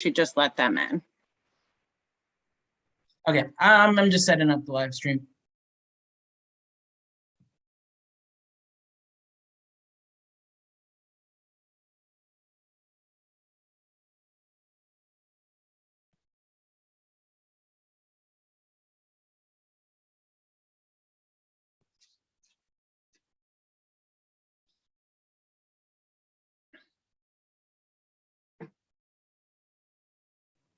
should just let them in. Okay, I'm just setting up the live stream.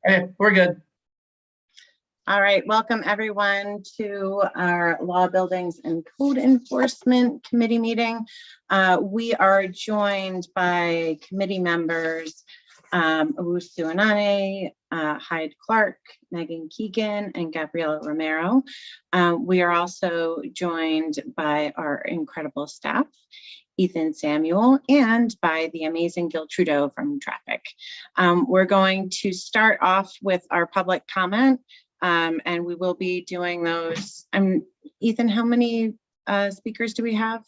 Okay, we're good. All right, welcome everyone to our Law, Buildings, and Code Enforcement Committee meeting. We are joined by committee members Owusu Anane, Hyde Clark, Megan Keegan, and Gabriela Romero. We are also joined by our incredible staff, Ethan Samuel, and by the amazing Gil Trudeau from Traffic. We're going to start off with our public comment, and we will be doing those. Ethan, how many speakers do we have?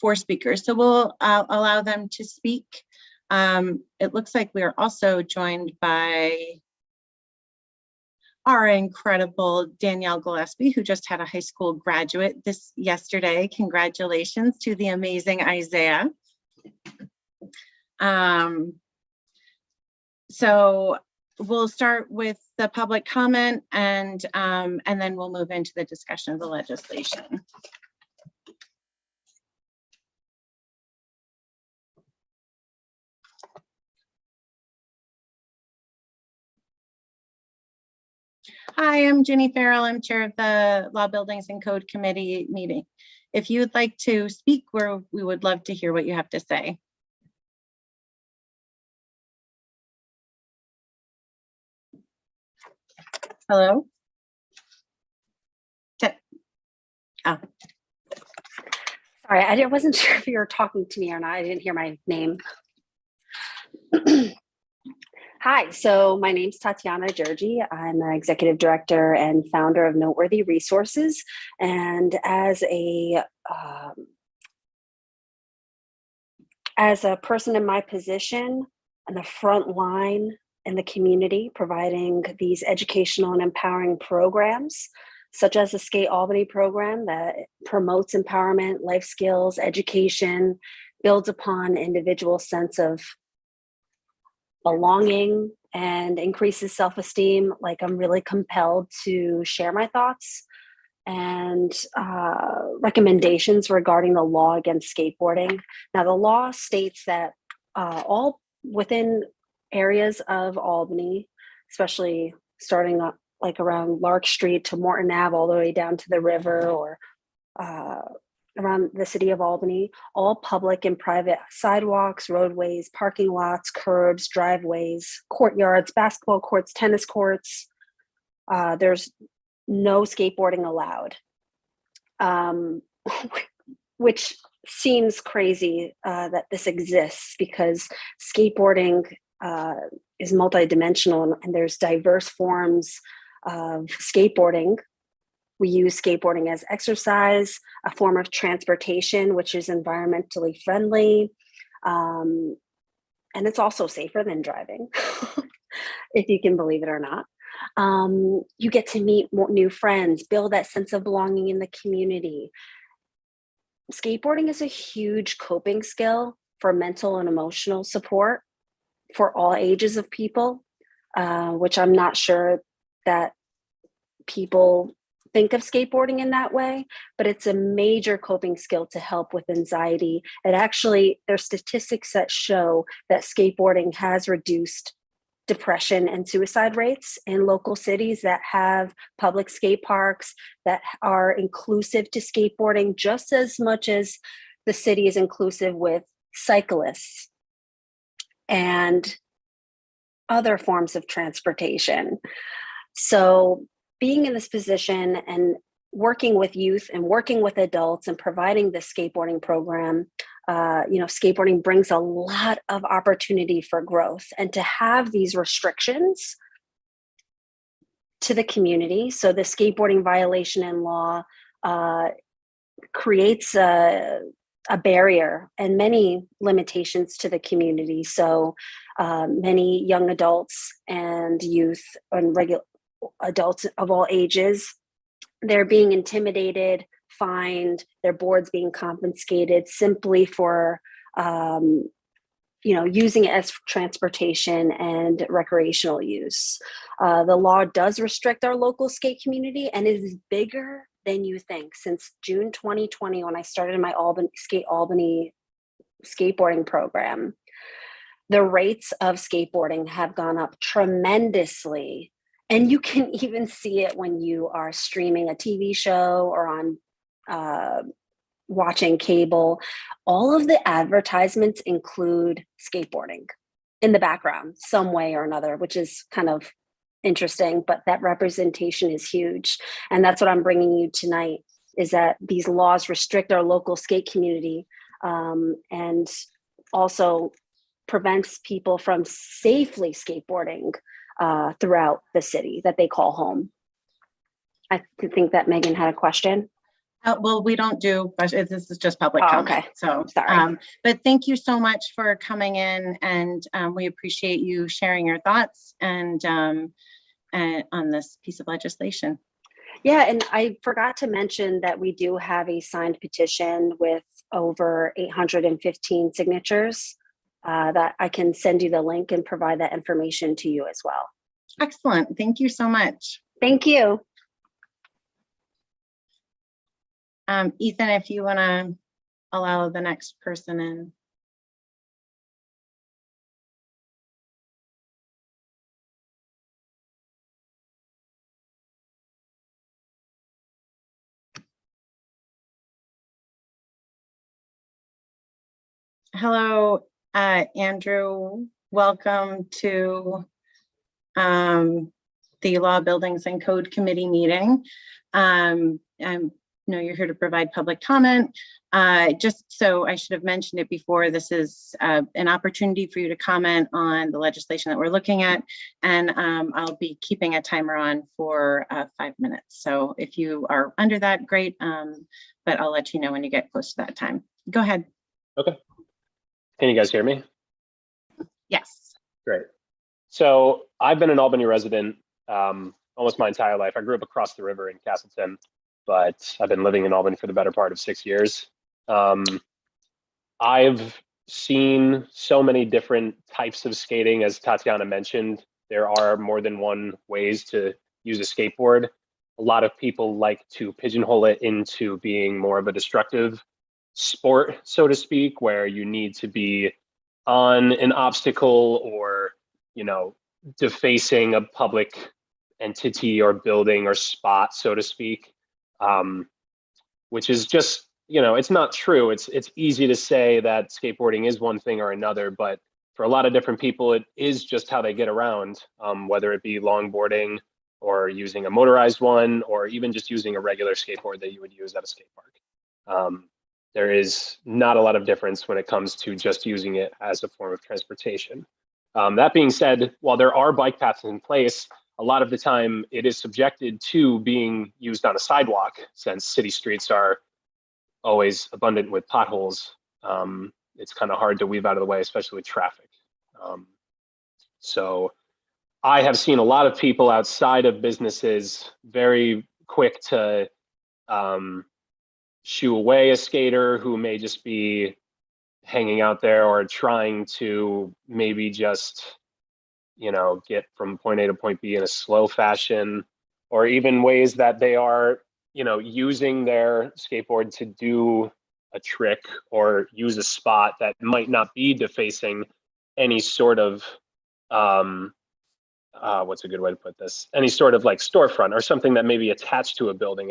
4 speakers, so we'll allow them to speak. It looks like we are also joined by our incredible Danielle Gillespie, who just had a high school graduate yesterday. Congratulations to the amazing Isaiah. So we'll start with the public comment and then we'll move into the discussion of the legislation. Hi, I'm Ginny Farrell. I'm chair of the Law, Buildings, and Code Committee meeting. If you would like to speak, we would love to hear what you have to say. Hello? Oh. Sorry, I wasn't sure if you were talking to me or not. I didn't hear my name. Hi, so my name's Tatiana Georgi. I'm an executive director and founder of Noteworthy Resources. And as a person in my position on the front line in the community, providing these educational and empowering programs, such as the Skate Albany program that promotes empowerment, life skills, education, builds upon individuals' sense of belonging and increases self-esteem. Like, I'm really compelled to share my thoughts and recommendations regarding the law against skateboarding. Now, the law states that all within areas of Albany, especially starting up like around Lark Street to Morton Ave, all the way down to the river, or around the city of Albany, all public and private sidewalks, roadways, parking lots, curbs, driveways, courtyards, basketball courts, tennis courts, there's no skateboarding allowed, which seems crazy that this exists, because skateboarding is multidimensional and there's diverse forms of skateboarding. We use skateboarding as exercise, a form of transportation, which is environmentally friendly. And it's also safer than driving, if you can believe it or not. You get to meet new friends, build that sense of belonging in the community. Skateboarding is a huge coping skill for mental and emotional support for all ages of people, which I'm not sure that people think of skateboarding in that way, but it's a major coping skill to help with anxiety. It actually, there's statistics that show that skateboarding has reduced depression and suicide rates in local cities that have public skate parks that are inclusive to skateboarding, just as much as the city is inclusive with cyclists and other forms of transportation. So being in this position and working with youth and working with adults and providing this skateboarding program, skateboarding brings a lot of opportunity for growth, and to have these restrictions to the community. So the skateboarding violation in law creates a a barrier and many limitations to the community. So many young adults and youth and regular adults of all ages, they're being intimidated, fined, their boards being confiscated simply for using it as transportation and recreational use. The law does restrict our local skate community and is bigger than you think. Since June 2020, when I started my Albany skateboarding program, the rates of skateboarding have gone up tremendously. And you can even see it when you are streaming a TV show or on watching cable. All of the advertisements include skateboarding in the background, some way or another, which is kind of interesting, but that representation is huge. And that's what I'm bringing you tonight, is that these laws restrict our local skate community and also prevents people from safely skateboarding throughout the city that they call home. I think that Megan had a question. Well, we don't do, this is just public comment. Okay. So, Sorry. But thank you so much for coming in, and we appreciate you sharing your thoughts and on this piece of legislation. Yeah, and I forgot to mention that we do have a signed petition with over 815 signatures that I can send you the link and provide that information to you as well. Excellent. Thank you so much. Thank you. Ethan, if you want to allow the next person in. Hello, Andrew. Welcome to the Law, Buildings and Code Committee meeting. I know you're here to provide public comment. Just so I should have mentioned it before, this is an opportunity for you to comment on the legislation that we're looking at, and I'll be keeping a timer on for 5 minutes. So if you are under that, great, but I'll let you know when you get close to that time. Go ahead. Okay. Can you guys hear me? Yes. Great. So I've been an Albany resident almost my entire life. I grew up across the river in Castleton, but I've been living in Albany for the better part of 6 years. I've seen so many different types of skating, as Tatiana mentioned. There are more than one ways to use a skateboard. A lot of people like to pigeonhole it into being more of a destructive sport, so to speak, where you need to be on an obstacle or, defacing a public entity or building or spot, so to speak, which is just, it's not true. It's easy to say that skateboarding is one thing or another, but for a lot of different people, it is just how they get around, whether it be longboarding or using a motorized one, or even just using a regular skateboard that you would use at a skate park. There is not a lot of difference when it comes to just using it as a form of transportation. That being said, while there are bike paths in place, a lot of the time it is subjected to being used on a sidewalk, since city streets are always abundant with potholes. It's kind of hard to weave out of the way, especially with traffic. So I have seen a lot of people outside of businesses very quick to shoo away a skater who may just be hanging out there or trying to maybe just, get from point A to point B in a slow fashion, or even ways that they are, using their skateboard to do a trick or use a spot that might not be defacing any sort of, what's a good way to put this? Any sort of like storefront or something that may be attached to a building.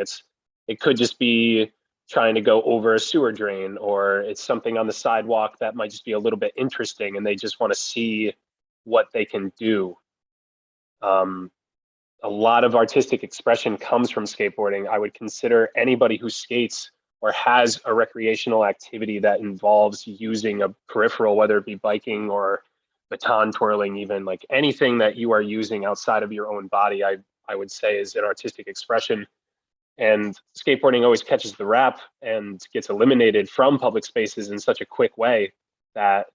It could just be trying to go over a sewer drain, or it's something on the sidewalk that might just be a little bit interesting and they just want to see what they can do. A lot of artistic expression comes from skateboarding. I would consider anybody who skates or has a recreational activity that involves using a peripheral, whether it be biking or baton twirling, even like anything that you are using outside of your own body, I would say is an artistic expression. And skateboarding always catches the rap and gets eliminated from public spaces in such a quick way that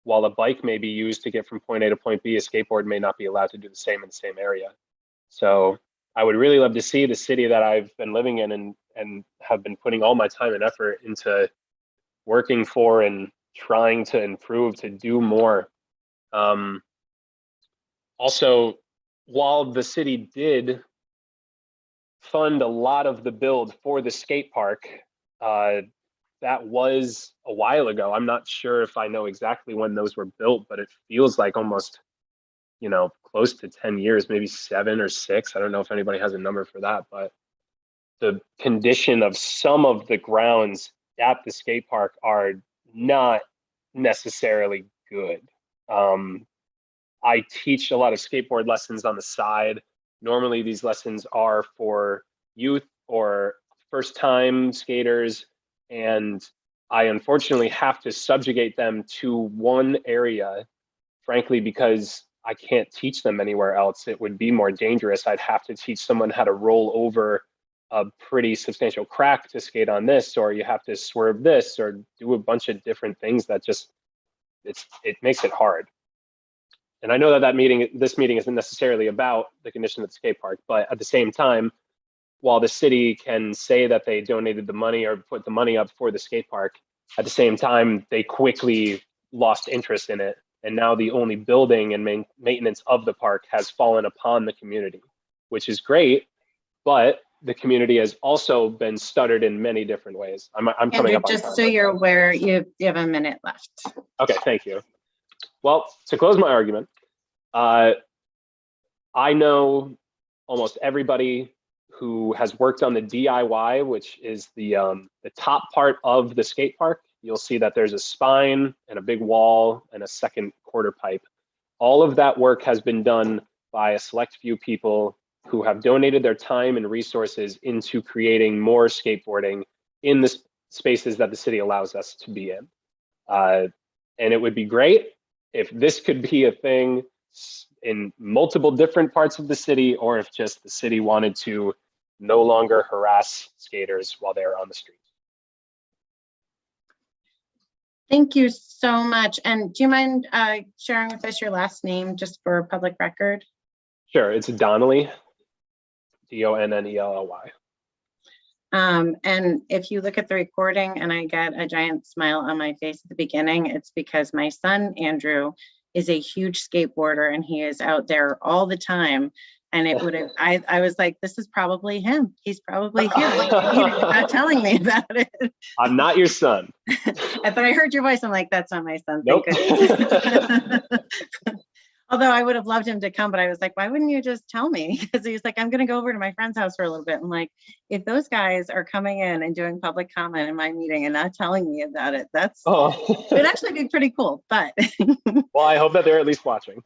while a bike may be used to get from point A to point B, a skateboard may not be allowed to do the same in the same area. So I would really love to see the city that I've been living in and have been putting all my time and effort into working for and trying to improve, to do more. Also, while the city did fund a lot of the build for the skate park, that was a while ago. I'm not sure if I know exactly when those were built, but it feels like almost, you know, close to 10 years, maybe 7 or 6. I don't know if anybody has a number for that, but the condition of some of the grounds at the skate park are not necessarily good. I teach a lot of skateboard lessons on the side. Normally these lessons are for youth or first-time skaters, and I unfortunately have to subjugate them to one area, frankly, because I can't teach them anywhere else. It would be more dangerous. I'd have to teach someone how to roll over a pretty substantial crack to skate on this, or you have to swerve this, or do a bunch of different things that just, it makes it hard. And I know that this meeting isn't necessarily about the condition of the skate park, but at the same time, while the city can say that they donated the money or put the money up for the skate park, at the same time, they quickly lost interest in it. And now the only building and maintenance of the park has fallen upon the community, which is great, but the community has also been stuttered in many different ways. I'm coming Andrew, up on just time, so you're aware, you have a minute left. Okay, thank you. Well, to close my argument, I know almost everybody who has worked on the DIY, which is the top part of the skate park. You'll see that there's a spine and a big wall and a second quarter pipe. All of that work has been done by a select few people who have donated their time and resources into creating more skateboarding in the spaces that the city allows us to be in. And it would be great if this could be a thing in multiple different parts of the city, or if just the city wanted to no longer harass skaters while they're on the street. Thank you so much. And do you mind sharing with us your last name just for public record? Sure, it's Donnelly, Donnelly. And if you look at the recording and I get a giant smile on my face at the beginning, it's because my son, Andrew, is a huge skateboarder and he is out there all the time. And it would have, I was like, this is probably him. He's probably here. He's not telling me about it. I'm not your son. But I heard your voice. I'm like, that's not my son. Nope. Although I would have loved him to come, but I was like, why wouldn't you just tell me? Because he was like, I'm going to go over to my friend's house for a little bit. I'm like, if those guys are coming in and doing public comment in my meeting and not telling me about it, it'd actually be pretty cool. But well, I hope that they're at least watching.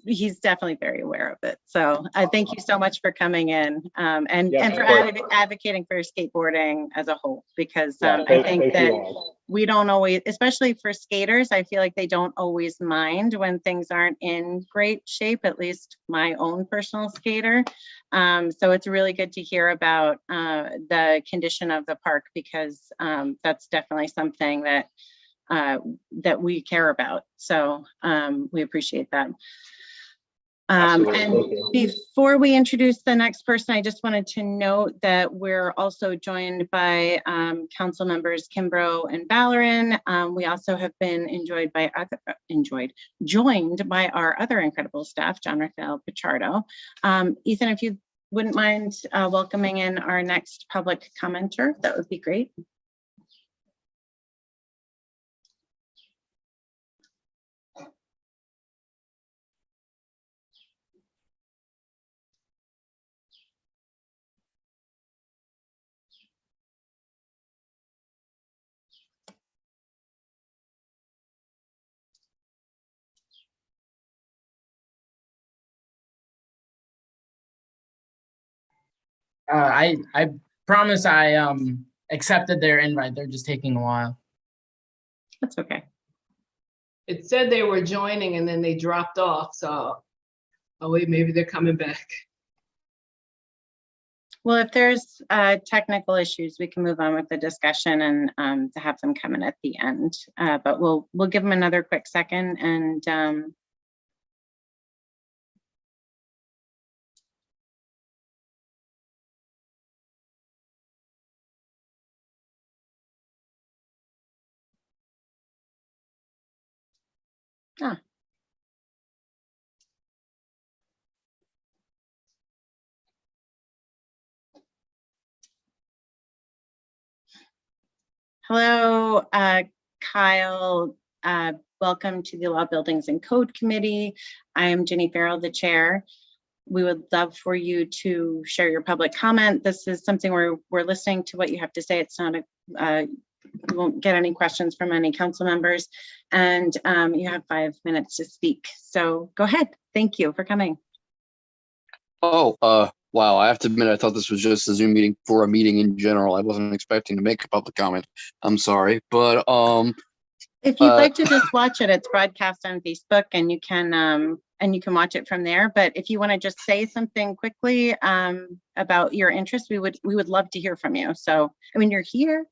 He's definitely very aware of it. So thank you so much for coming in and for advocating for skateboarding as a whole, because I think that we don't always, especially for skaters, I feel like they don't always mind when things aren't in great shape, at least my own personal skater. So it's really good to hear about the condition of the park, because that's definitely something that that we care about. So we appreciate that. And before we introduce the next person, I just wanted to note that we're also joined by council members Kimbrough and Ballerin. We also have been joined by our other incredible staff, John Rafael Pichardo. Ethan, if you wouldn't mind welcoming in our next public commenter, that would be great. I promise I accepted their invite. They're just taking a while. That's okay. It said they were joining and then they dropped off. So, oh wait, maybe they're coming back. Well, if there's technical issues, we can move on with the discussion and to have them come in at the end. But we'll give them another quick second and hello, Kyle. Welcome to the Law, Buildings and Code Committee. I am Jenny Farrell, the chair. We would love for you to share your public comment. This is something where we're listening to what you have to say. It's not a, you won't get any questions from any council members, and you have 5 minutes to speak. So go ahead. Thank you for coming. Oh, wow. I have to admit, I thought this was just a Zoom meeting for a meeting in general. I wasn't expecting to make a public comment. I'm sorry, but if you'd like to just watch it, it's broadcast on Facebook, and you can watch it from there. But if you want to just say something quickly about your interest, we would love to hear from you. So, I mean, you're here.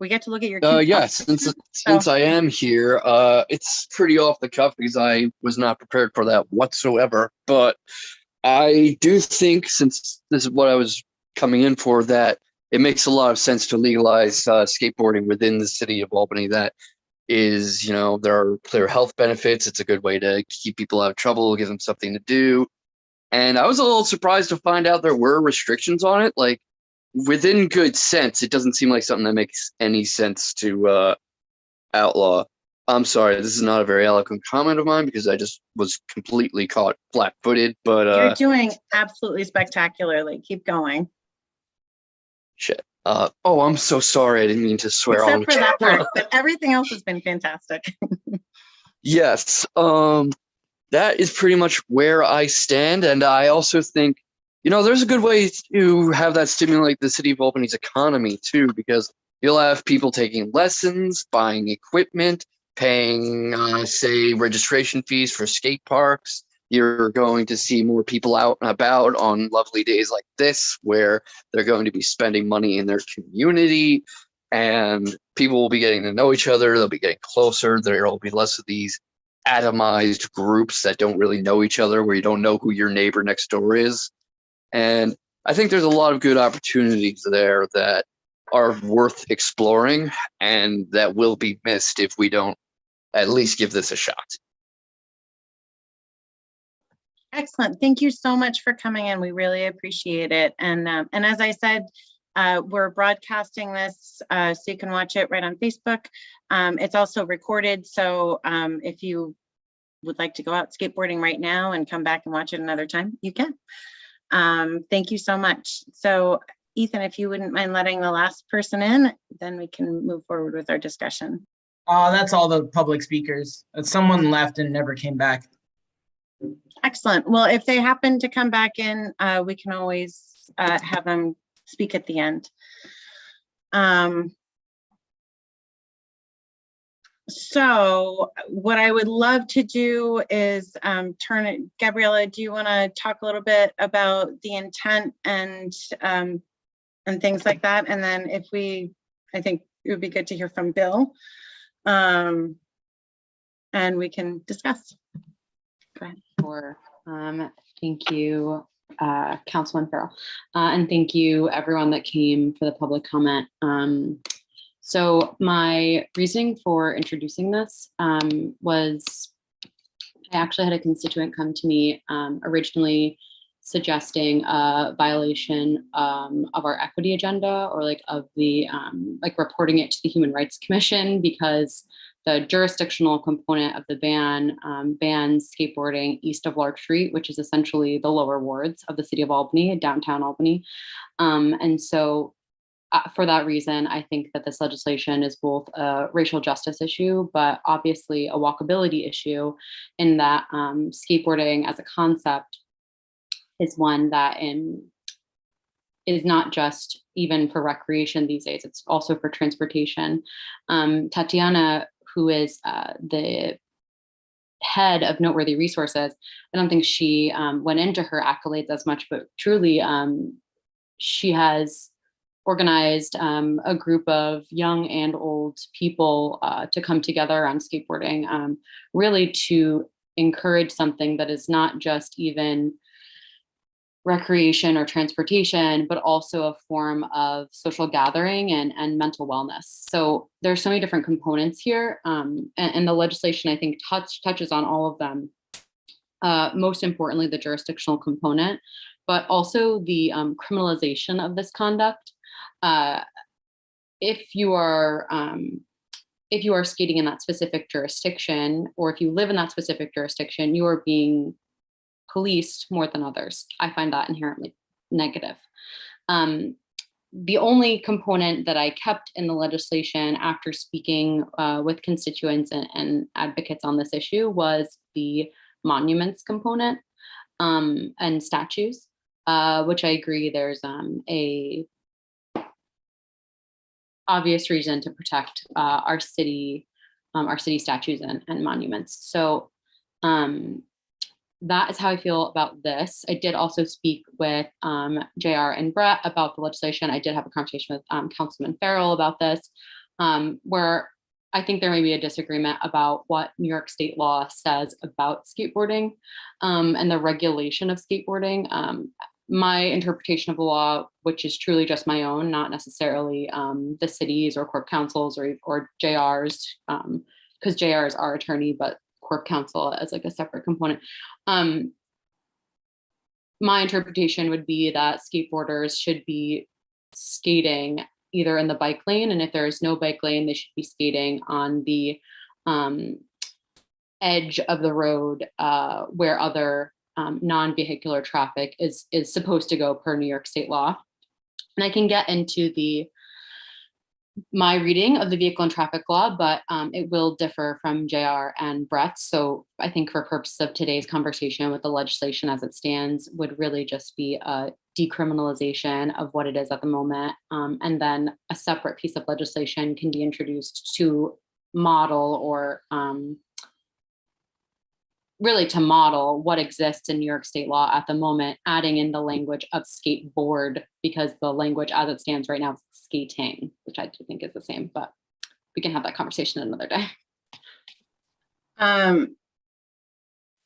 We get to look at your yeah, since I am here, it's pretty off the cuff because I was not prepared for that whatsoever. But I do think, since this is what I was coming in for, that it makes a lot of sense to legalize skateboarding within the city of Albany. That is, you know, there are clear health benefits. It's a good way to keep people out of trouble, give them something to do. And I was a little surprised to find out there were restrictions on it. Like, within good sense, it doesn't seem like something that makes any sense to outlaw. I'm sorry, this is not a very eloquent comment of mine because I just was completely caught flat-footed. But you're doing absolutely spectacularly. Keep going. Shit. Oh, I'm so sorry. I didn't mean to swear on. Except for that part, but everything else has been fantastic. Yes. That is pretty much where I stand, and I also think, you know, there's a good way to have that stimulate the city of Albany's economy too, because you'll have people taking lessons, buying equipment, paying, say, registration fees for skate parks. You're going to see more people out and about on lovely days like this, where they're going to be spending money in their community, and people will be getting to know each other. They'll be getting closer. There will be less of these atomized groups that don't really know each other, where you don't know who your neighbor next door is. And I think there's a lot of good opportunities there that are worth exploring and that will be missed if we don't at least give this a shot. Excellent. Thank you so much for coming in. We really appreciate it. And as I said, we're broadcasting this so you can watch it right on Facebook. It's also recorded. So if you would like to go out skateboarding right now and come back and watch it another time, you can. Thank you so much. So Ethan, if you wouldn't mind letting the last person in, then we can move forward with our discussion. That's all the public speakers. Someone left and never came back. Excellent. Well, if they happen to come back in, we can always have them speak at the end. So what I would love to do is turn it, Gabriella, do you want to talk a little bit about the intent and things like that? And then I think it would be good to hear from Bill, and we can discuss. Go ahead. Sure. Thank you, Councilman Farrell, and thank you everyone that came for the public comment. So my reasoning for introducing this was I actually had a constituent come to me originally suggesting a violation of our equity agenda, or like of the like reporting it to the Human Rights Commission, because the jurisdictional component of the ban bans skateboarding east of Lark Street, which is essentially the lower wards of the city of Albany, downtown Albany. And so for that reason, I think that this legislation is both a racial justice issue, but obviously a walkability issue, in that skateboarding as a concept is one that is not just even for recreation these days, it's also for transportation. Tatiana, who is the head of Noteworthy Resources, I don't think she went into her accolades as much, but truly she has organized a group of young and old people to come together on skateboarding, really to encourage something that is not just even recreation or transportation, but also a form of social gathering and mental wellness. So there's so many different components here, and the legislation, I think, touches on all of them. Most importantly, the jurisdictional component, but also the criminalization of this conduct. If you are skating in that specific jurisdiction, or if you live in that specific jurisdiction, you are being policed more than others. I find that inherently negative. The only component that I kept in the legislation after speaking with constituents and advocates on this issue was the monuments component and statues, which I agree there's a obvious reason to protect our city statues and monuments. So that is how I feel about this. I did also speak with JR and Brett about the legislation. I did have a conversation with Councilman Farrell about this, where I think there may be a disagreement about what New York state law says about skateboarding and the regulation of skateboarding. My interpretation of the law, which is truly just my own, not necessarily the cities or corp councils or JR's, because JR is our attorney, but corp council as like a separate component. My interpretation would be that skateboarders should be skating either in the bike lane, and if there is no bike lane, they should be skating on the edge of the road where other non-vehicular traffic is supposed to go per New York state law. And I can get into my reading of the vehicle and traffic law, but it will differ from JR and Brett. So I think for purposes of today's conversation, with the legislation as it stands, would really just be a decriminalization of what it is at the moment. And then a separate piece of legislation can be introduced to model or really to model what exists in New York state law at the moment, adding in the language of skateboard, because the language as it stands right now is skating, which I do think is the same, but we can have that conversation another day.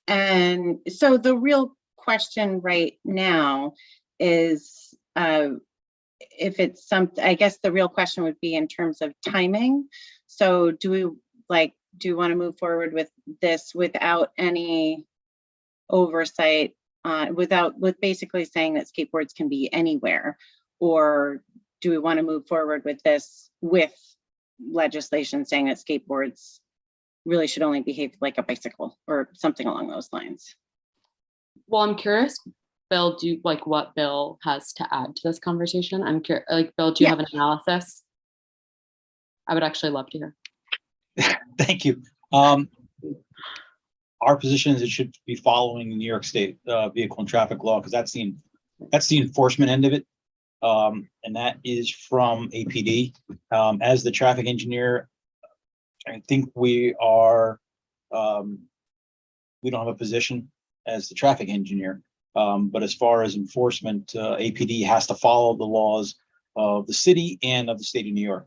And so the real question right now is if it's something, I guess the real question would be in terms of timing. So do you want to move forward with this without any oversight, with basically saying that skateboards can be anywhere? Or do we want to move forward with this with legislation saying that skateboards really should only behave like a bicycle or something along those lines? Well, I'm curious, Bill, what Bill has to add to this conversation? I'm curious, Bill, do you have an analysis? I would actually love to hear. Thank you. Our position is it should be following the New York State vehicle and traffic law, because that's the enforcement end of it, and that is from APD. As the traffic engineer, I think we are. We don't have a position as the traffic engineer, but as far as enforcement, APD has to follow the laws of the city and of the state of New York.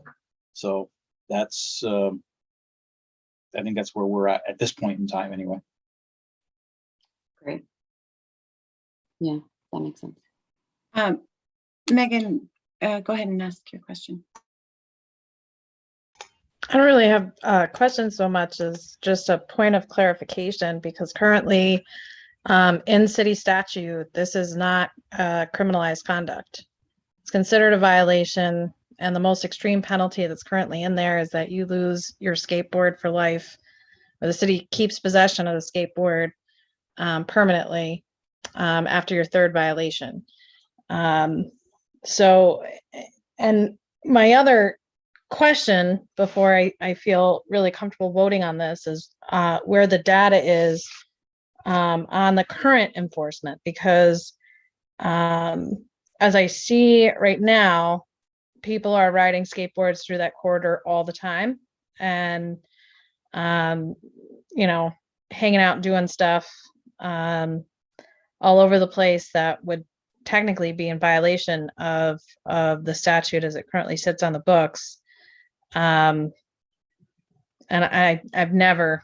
So that's. I think that's where we're at this point in time anyway. Great. Yeah, that makes sense. Megan, go ahead and ask your question. I don't really have questions so much as just a point of clarification, because currently in city statute, this is not criminalized conduct. It's considered a violation. And the most extreme penalty that's currently in there is that you lose your skateboard for life, or the city keeps possession of the skateboard permanently after your third violation. So, and my other question before I feel really comfortable voting on this is where the data is on the current enforcement, because as I see right now, people are riding skateboards through that corridor all the time, and hanging out doing stuff all over the place that would technically be in violation of the statute as it currently sits on the books. And I've never,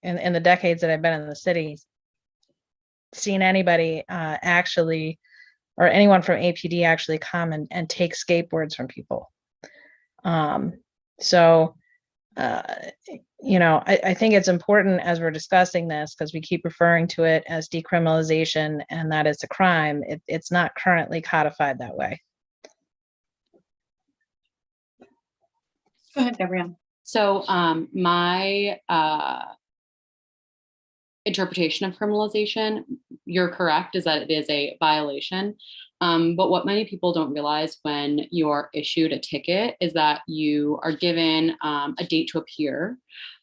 in the decades that I've been in the city, seen anybody actually, or anyone from APD actually come and take skateboards from people. So, you know, I think it's important as we're discussing this, because we keep referring to it as decriminalization and that it's a crime. It's not currently codified that way. Go ahead, Gabrielle. So my interpretation of criminalization, you're correct, is that it is a violation. But what many people don't realize when you are issued a ticket is that you are given a date to appear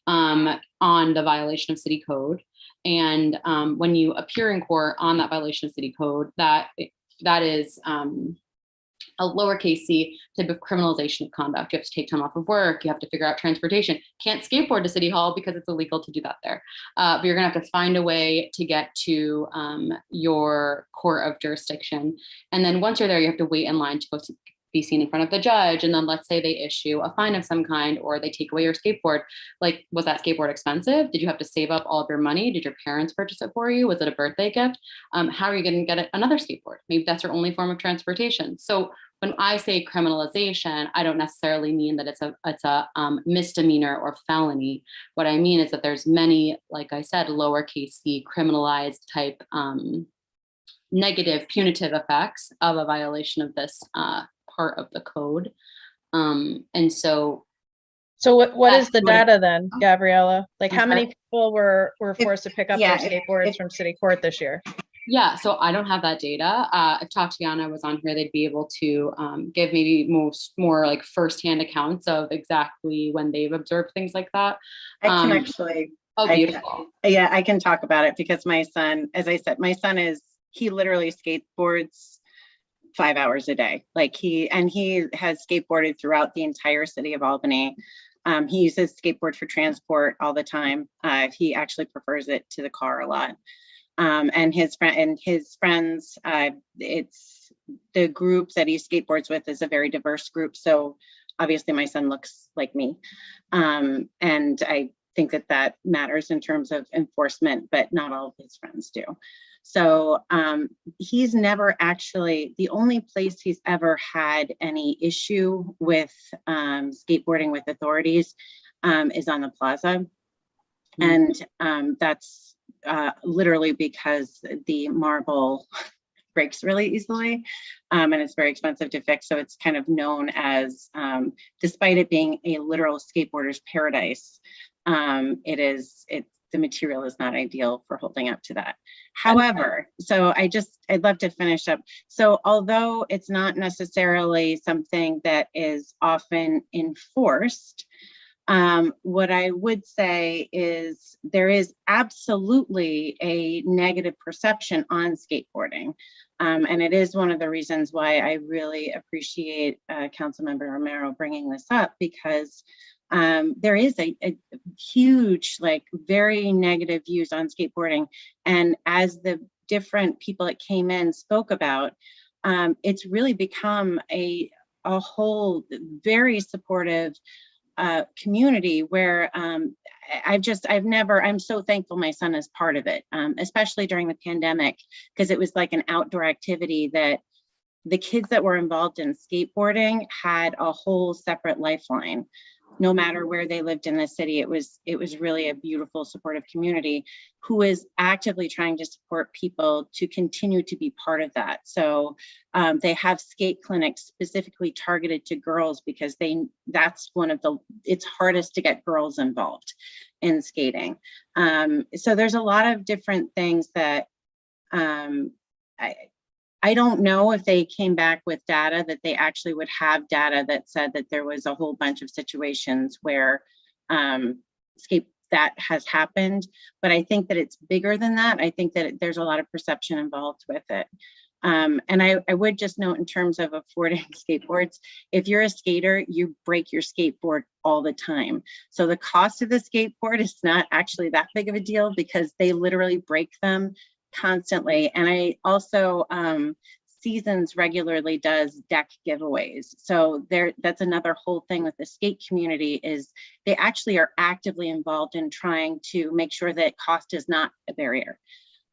on the violation of city code. And when you appear in court on that violation of city code, that is a lowercase c type of criminalization of conduct. You have to take time off of work. You have to figure out transportation. Can't skateboard to City Hall because it's illegal to do that there. But you're going to have to find a way to get to your court of jurisdiction. And then once you're there, you have to wait in line to go be seen in front of the judge. And then let's say they issue a fine of some kind, or they take away your skateboard. Like, was that skateboard expensive? Did you have to save up all of your money? Did your parents purchase it for you? Was it a birthday gift? How are you going to get another skateboard? Maybe that's your only form of transportation. So when I say criminalization, I don't necessarily mean that it's a misdemeanor or felony. What I mean is that there's many, like I said, lowercase c criminalized type negative punitive effects of a violation of this part of the code. And so what is the data then, Gabriella? Like, I'm how many sorry? people were forced to pick up their skateboards if- from city court this year? Yeah, so I don't have that data. If Tatiana was on here, they'd be able to give maybe more like firsthand accounts of exactly when they've observed things like that. I can actually. Oh, beautiful. I can talk about it because my son, as I said, he literally skateboards 5 hours a day. Like he has skateboarded throughout the entire city of Albany. He uses skateboard for transport all the time. He actually prefers it to the car a lot. And his friends, it's the group that he skateboards with is a very diverse group. So obviously my son looks like me. And I think that matters in terms of enforcement, but not all of his friends do. So he's never actually, the only place he's ever had any issue with skateboarding with authorities is on the plaza. And that's literally because the marble breaks really easily and it's very expensive to fix. So it's kind of known as, despite it being a literal skateboarder's paradise, the material is not ideal for holding up to that. However, so I'd love to finish up. So although it's not necessarily something that is often enforced, what I would say is there is absolutely a negative perception on skateboarding. And it is one of the reasons why I really appreciate Councilmember Romero bringing this up, because there is a huge, like, very negative views on skateboarding. And as the different people that came in spoke about, it's really become a whole very supportive community where I'm so thankful my son is part of it, especially during the pandemic, because it was like an outdoor activity that the kids that were involved in skateboarding had a whole separate lifeline. No matter where they lived in the city, it was really a beautiful, supportive community who is actively trying to support people to continue to be part of that. So they have skate clinics specifically targeted to girls because it's hardest to get girls involved in skating. So there's a lot of different things that I don't know if they came back with data that they actually would have data that said that there was a whole bunch of situations where that has happened, but I think that it's bigger than that. I think that there's a lot of perception involved with it. And I would just note, in terms of affording skateboards, if you're a skater, you break your skateboard all the time. So the cost of the skateboard is not actually that big of a deal because they literally break them constantly. And I also Seasons regularly does deck giveaways. So that's another whole thing with the skate community is they actually are actively involved in trying to make sure that cost is not a barrier.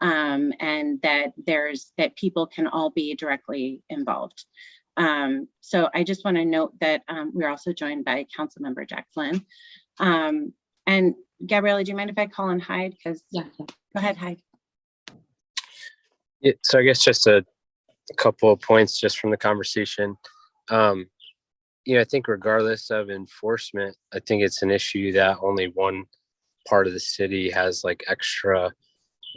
And that people can all be directly involved. So I just want to note that we're also joined by Councilmember Jack Flynn. And Gabriella, do you mind if I call on Hyde? Because Yeah. Go ahead, Hyde. Yeah, so I guess just a couple of points just from the conversation. I think regardless of enforcement, I think it's an issue that only one part of the city has like extra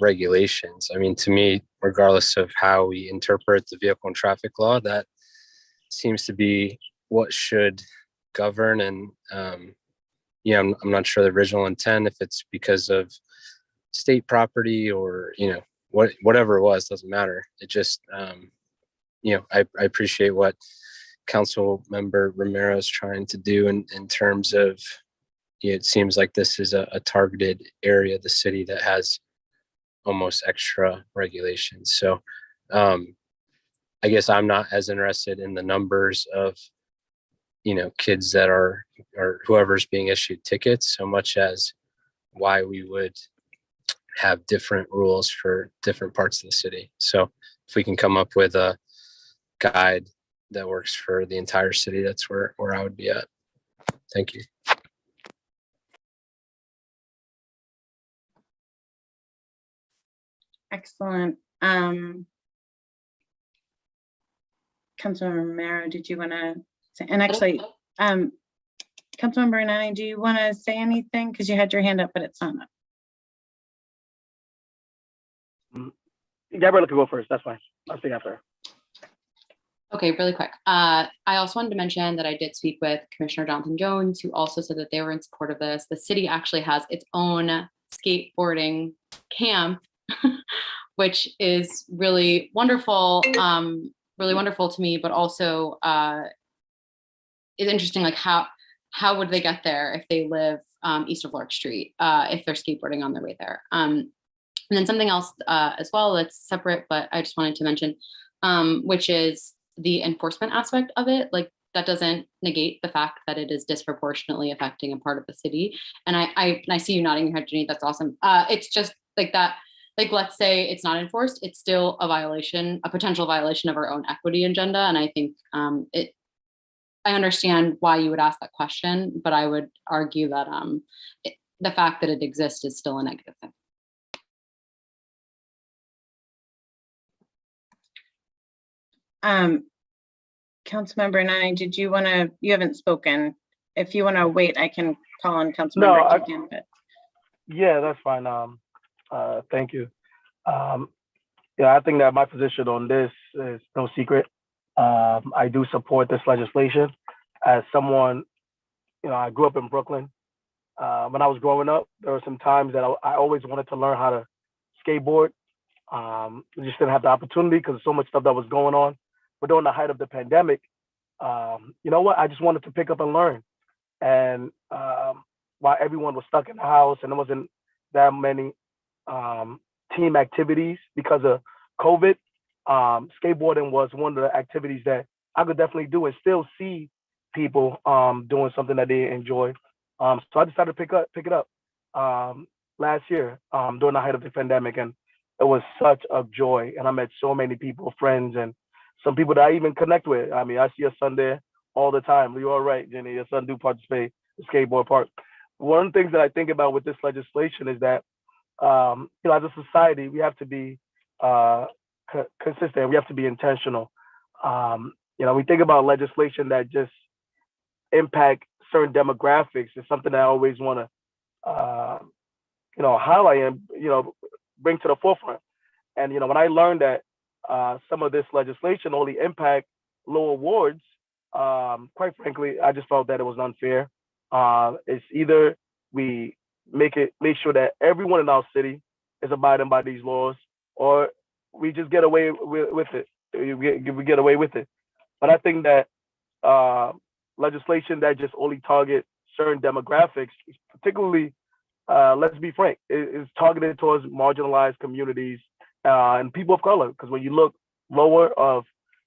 regulations. I mean, to me, regardless of how we interpret the vehicle and traffic law, that seems to be what should govern. And I'm not sure the original intent, if it's because of state property or whatever it was, doesn't matter. It just I appreciate what Council Member Romero is trying to do in terms of it seems like this is a targeted area of the city that has almost extra regulations. So I guess I'm not as interested in the numbers of kids that are or whoever's being issued tickets so much as why we would have different rules for different parts of the city. So if we can come up with a guide that works for the entire city, that's where I would be at. Thank you. Excellent. Councilmember Romero, did you want to say, and actually, Councilmember Nani, do you want to say anything? Because you had your hand up, but it's not up. Gabriella could go first. That's fine. I'll speak after her. Okay, really quick. I also wanted to mention that I did speak with Commissioner Jonathan Jones, who also said that they were in support of this. The city actually has its own skateboarding camp, which is really wonderful to me, but also is interesting. Like how would they get there if they live east of Lark Street, if they're skateboarding on their way there? And then something else as well that's separate, but I just wanted to mention, which is the enforcement aspect of it. Like that doesn't negate the fact that it is disproportionately affecting a part of the city. And I see you nodding your head, Janine, that's awesome. It's just like that, like let's say it's not enforced, it's still a violation, a potential violation of our own equity agenda. And I think I understand why you would ask that question, but I would argue that the fact that it exists is still a negative thing. Councilmember Nani, did you want to, you haven't spoken. If you want to wait, I can call on Councilmember. No, Yeah, that's fine. Thank you. I think that my position on this is no secret. I do support this legislation. As someone, I grew up in Brooklyn. When I was growing up, there were some times that I always wanted to learn how to skateboard. I just didn't have the opportunity because of so much stuff that was going on. But during the height of the pandemic, you know what? I just wanted to pick up and learn. And while everyone was stuck in the house and there wasn't that many team activities because of COVID, skateboarding was one of the activities that I could definitely do and still see people doing something that they enjoy. So I decided to pick it up last year during the height of the pandemic, and it was such a joy. And I met so many people, friends, and some people that I even connect with. I mean, I see your son there all the time. You're all right, Jenny. Your son do participate in the skateboard park. One of the things that I think about with this legislation is that, as a society, we have to be consistent. We have to be intentional. We think about legislation that just impact certain demographics. It's something that I always want to, highlight and, bring to the forefront. And, when I learned that some of this legislation only impact lower wards, quite frankly, I just felt that it was unfair. It's either we make sure that everyone in our city is abiding by these laws, or we just get away with it. We get away with it. But I think that legislation that just only target certain demographics, particularly, let's be frank, is targeted towards marginalized communities and people of color. Because when you look lower of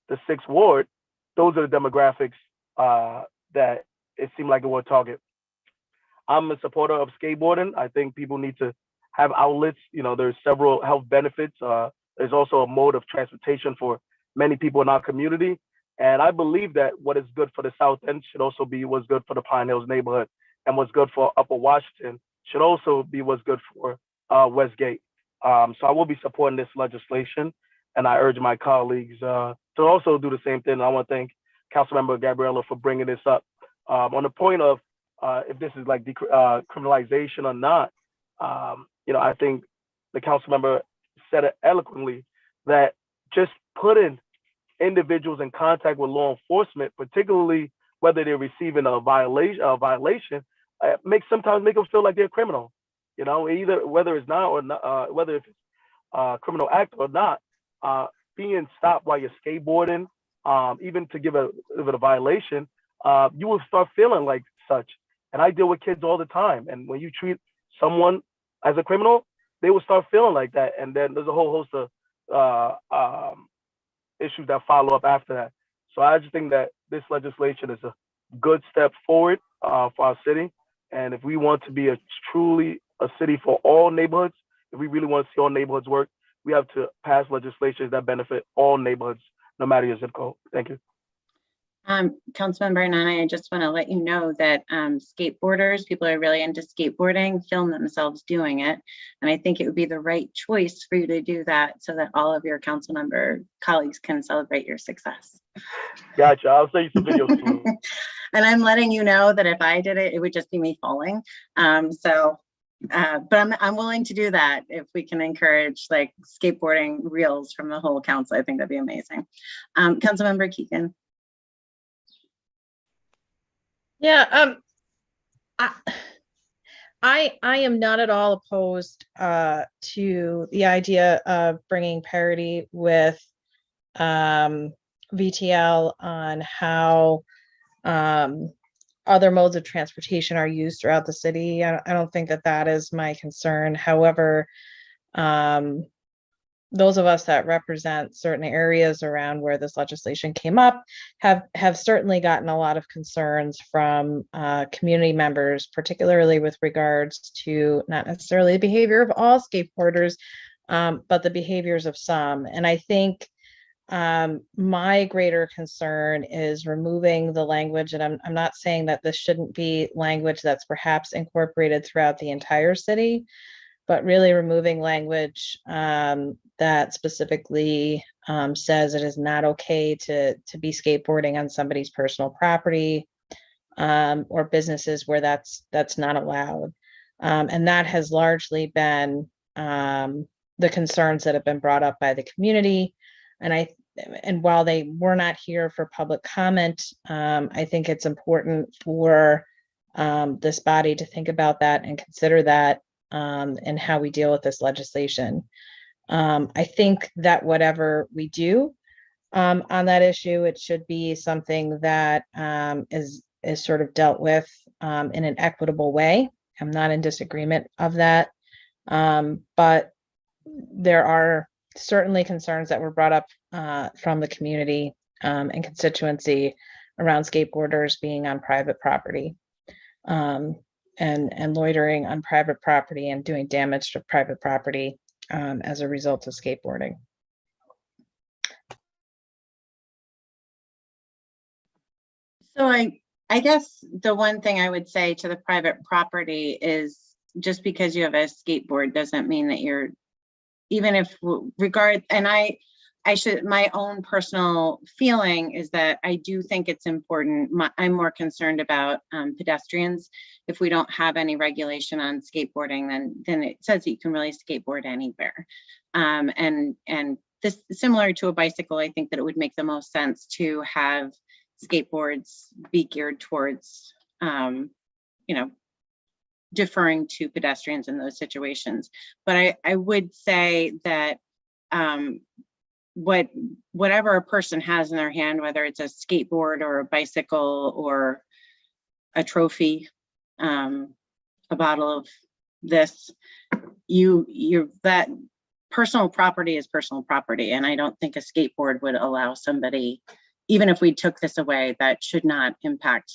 the 6th ward, those are the demographics that it seemed like it would target. I'm a supporter of skateboarding. I think people need to have outlets. You know, there's several health benefits. There's also a mode of transportation for many people in our community. And I believe that what is good for the South End should also be what's good for the Pine Hills neighborhood, and what's good for Upper Washington should also be what's good for Westgate. So I will be supporting this legislation, and I urge my colleagues to also do the same thing. I want to thank Councilmember Gabriella for bringing this up. On the point of if this is like criminalization or not, you know, I think the council member said it eloquently that just putting individuals in contact with law enforcement, particularly whether they're receiving a violation, sometimes make them feel like they're a criminal. You know, either whether it's not or not, whether it's a criminal act or not, being stopped while you're skateboarding, even to give a violation, you will start feeling like such. And I deal with kids all the time. And when you treat someone as a criminal, they will start feeling like that. And then there's a whole host of issues that follow up after that. So I just think that this legislation is a good step forward for our city. And if we want to be truly a city for all neighborhoods, if we really want to see all neighborhoods work, we have to pass legislation that benefit all neighborhoods, no matter your zip code. Thank you. Councilmember Nana, I just want to let you know that skateboarders, people are really into skateboarding, film themselves doing it. And I think it would be the right choice for you to do that so that all of your council member colleagues can celebrate your success. Gotcha. I'll send you some videos too. And I'm letting you know that if I did it, it would just be me falling. But I'm willing to do that if we can encourage like skateboarding reels from the whole council. I think that'd be amazing. Councilmember Keegan. Yeah, I am not at all opposed to the idea of bringing parity with VTL on how other modes of transportation are used throughout the city. I don't think that is my concern. However, those of us that represent certain areas around where this legislation came up have certainly gotten a lot of concerns from community members, particularly with regards to not necessarily the behavior of all skateboarders, but the behaviors of some. And I think my greater concern is removing the language, and I'm not saying that this shouldn't be language that's perhaps incorporated throughout the entire city, but really removing language that specifically says it is not okay to be skateboarding on somebody's personal property or businesses where that's not allowed. And that has largely been the concerns that have been brought up by the community. And while they were not here for public comment, I think it's important for this body to think about that and consider that and how we deal with this legislation. I think that whatever we do on that issue, it should be something that is sort of dealt with in an equitable way. I'm not in disagreement of that, but there are certainly concerns that were brought up from the community and constituency around skateboarders being on private property. And loitering on private property and doing damage to private property as a result of skateboarding. So I guess the one thing I would say to the private property is just because you have a skateboard doesn't mean that you're, even if my own personal feeling is that I do think it's important. I'm more concerned about pedestrians. If we don't have any regulation on skateboarding, then it says that you can really skateboard anywhere. And this, similar to a bicycle, I think that it would make the most sense to have skateboards be geared towards, deferring to pedestrians in those situations. But I would say that whatever a person has in their hand, whether it's a skateboard or a bicycle or a trophy, a bottle of this, that personal property is personal property. And I don't think a skateboard would allow somebody, even if we took this away, that should not impact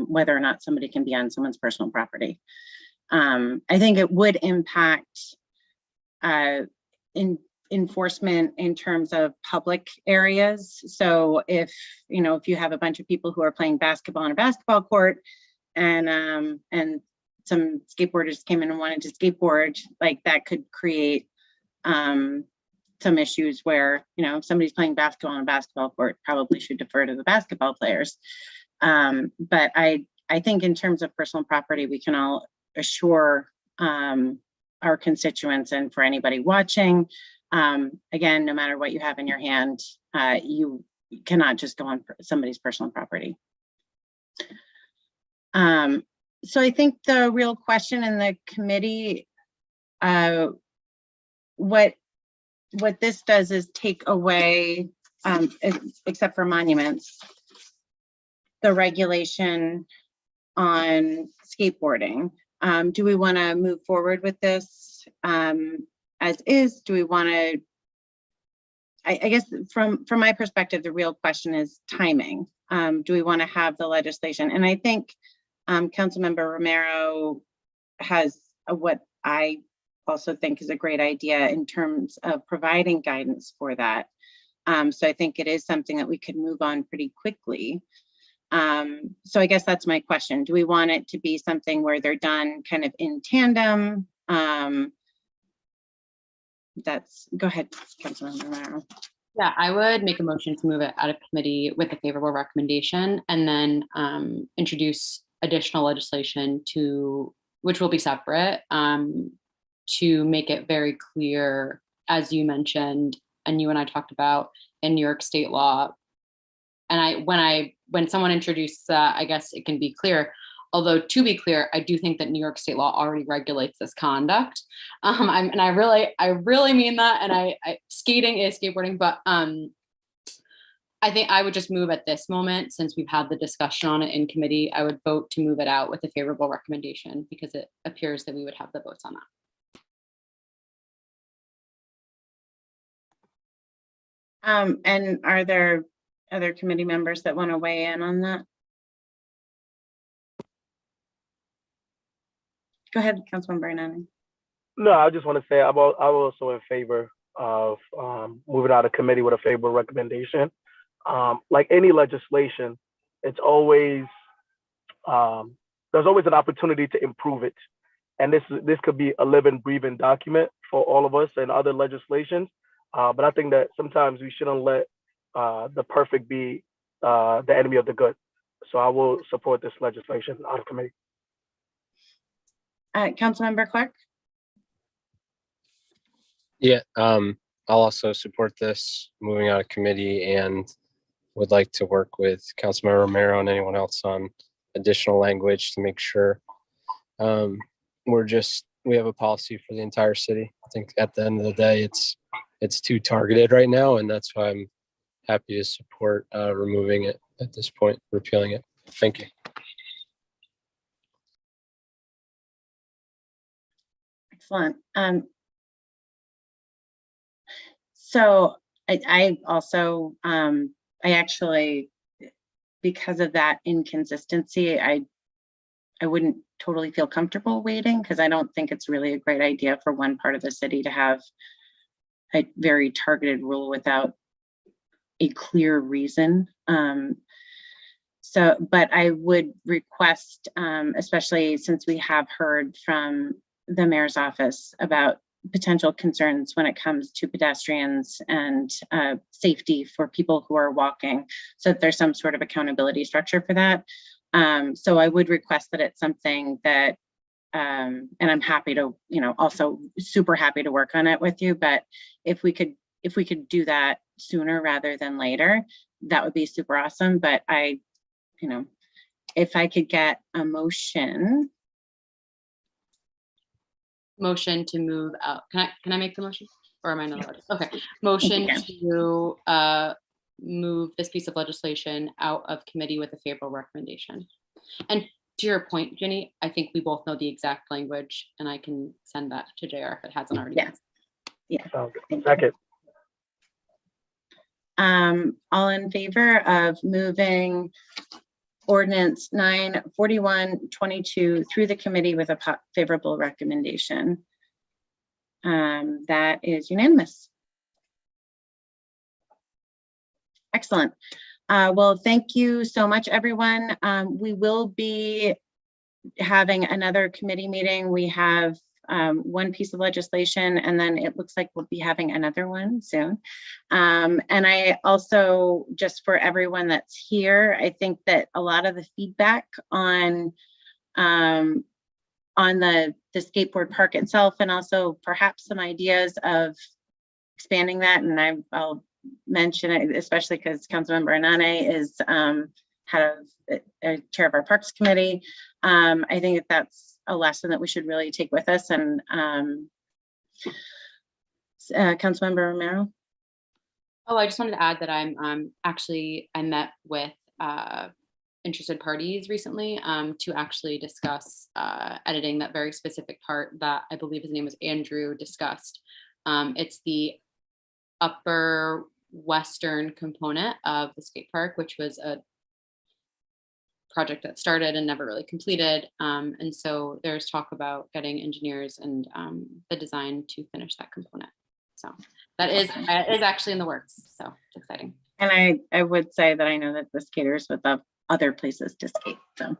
whether or not somebody can be on someone's personal property. I think it would impact enforcement in terms of public areas. So if you have a bunch of people who are playing basketball on a basketball court, and some skateboarders came in and wanted to skateboard, like that could create some issues where, if somebody's playing basketball on a basketball court, probably should defer to the basketball players. But I think in terms of personal property, we can all assure our constituents and for anybody watching, again, no matter what you have in your hand, you cannot just go on somebody's personal property. So I think the real question in the committee, what this does is take away, except for monuments, the regulation on skateboarding. Do we want to move forward with this as is? Do we want to, I guess from my perspective, the real question is timing. Do we want to have the legislation? And I think Councilmember Romero has what I also think is a great idea in terms of providing guidance for that. So I think it is something that we could move on pretty quickly. So I guess that's my question. Do we want it to be something where they're done kind of in tandem? Go ahead, Councilmember Romero. Yeah, I would make a motion to move it out of committee with a favorable recommendation, and then introduce additional legislation which will be separate, to make it very clear, as you mentioned, and you and I talked about in New York state law. And when someone introduced that, I guess it can be clear. Although, to be clear, I do think that New York state law already regulates this conduct. And I really mean that. And skating is skateboarding, but I think I would just move at this moment, since we've had the discussion on it in committee. I would vote to move it out with a favorable recommendation, because it appears that we would have the votes on that. And are there other committee members that want to weigh in on that? Go ahead, Councilman Bernani. No, I just want to say I'm also in favor of moving out of committee with a favorable recommendation. Like any legislation, it's always there's always an opportunity to improve it, and this could be a living, breathing document for all of us and other legislations. But I think that sometimes we shouldn't let the perfect be the enemy of the good. So I will support this legislation out of committee. Councilmember Clark? Yeah, I'll also support this moving out of committee, and would like to work with Councilmember Romero and anyone else on additional language to make sure we have a policy for the entire city. I think at the end of the day, it's too targeted right now, and that's why I'm happy to support removing it at this point, repealing it. Thank you. Excellent. So I also, I actually, because of that inconsistency, I wouldn't totally feel comfortable waiting, because I don't think it's really a great idea for one part of the city to have a very targeted rule without a clear reason. But I would request, especially since we have heard from the mayor's office about potential concerns when it comes to pedestrians and safety for people who are walking, so that there's some sort of accountability structure for that. So I would request that it's something that, and I'm happy to, also super happy to work on it with you, but if we could do that sooner rather than later, that would be super awesome. But if I could get a motion To move out. Can I make the motion, or am I not allowed? Okay. Motion to move this piece of legislation out of committee with a favorable recommendation. And to your point, Ginny, I think we both know the exact language, and I can send that to JR if it hasn't already. Yeah. Yeah. Sounds Thank good. you. Second. All in favor of moving ordinance 94122 through the committee with a favorable recommendation? That is unanimous. Excellent. Well, thank you so much, everyone. We will be having another committee meeting. We have one piece of legislation, and then it looks like we'll be having another one soon. And I also, just for everyone that's here, I think that a lot of the feedback on the skateboard park itself, and also perhaps some ideas of expanding that, and I'll mention it, especially because Councilmember Anane is chair of our Parks Committee. I think that that's a lesson that we should really take with us. And Councilmember Romero. Oh, I just wanted to add that I met with interested parties recently to actually discuss editing that very specific part that I believe his name was Andrew discussed. It's the upper western component of the skate park, which was a project that started and never really completed. And so there's talk about getting engineers and the design to finish that component. So that is actually in the works. So it's exciting. And I would say that I know that the skaters would love other places to skate. So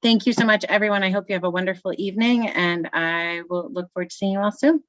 thank you so much, everyone. I hope you have a wonderful evening, and I will look forward to seeing you all soon.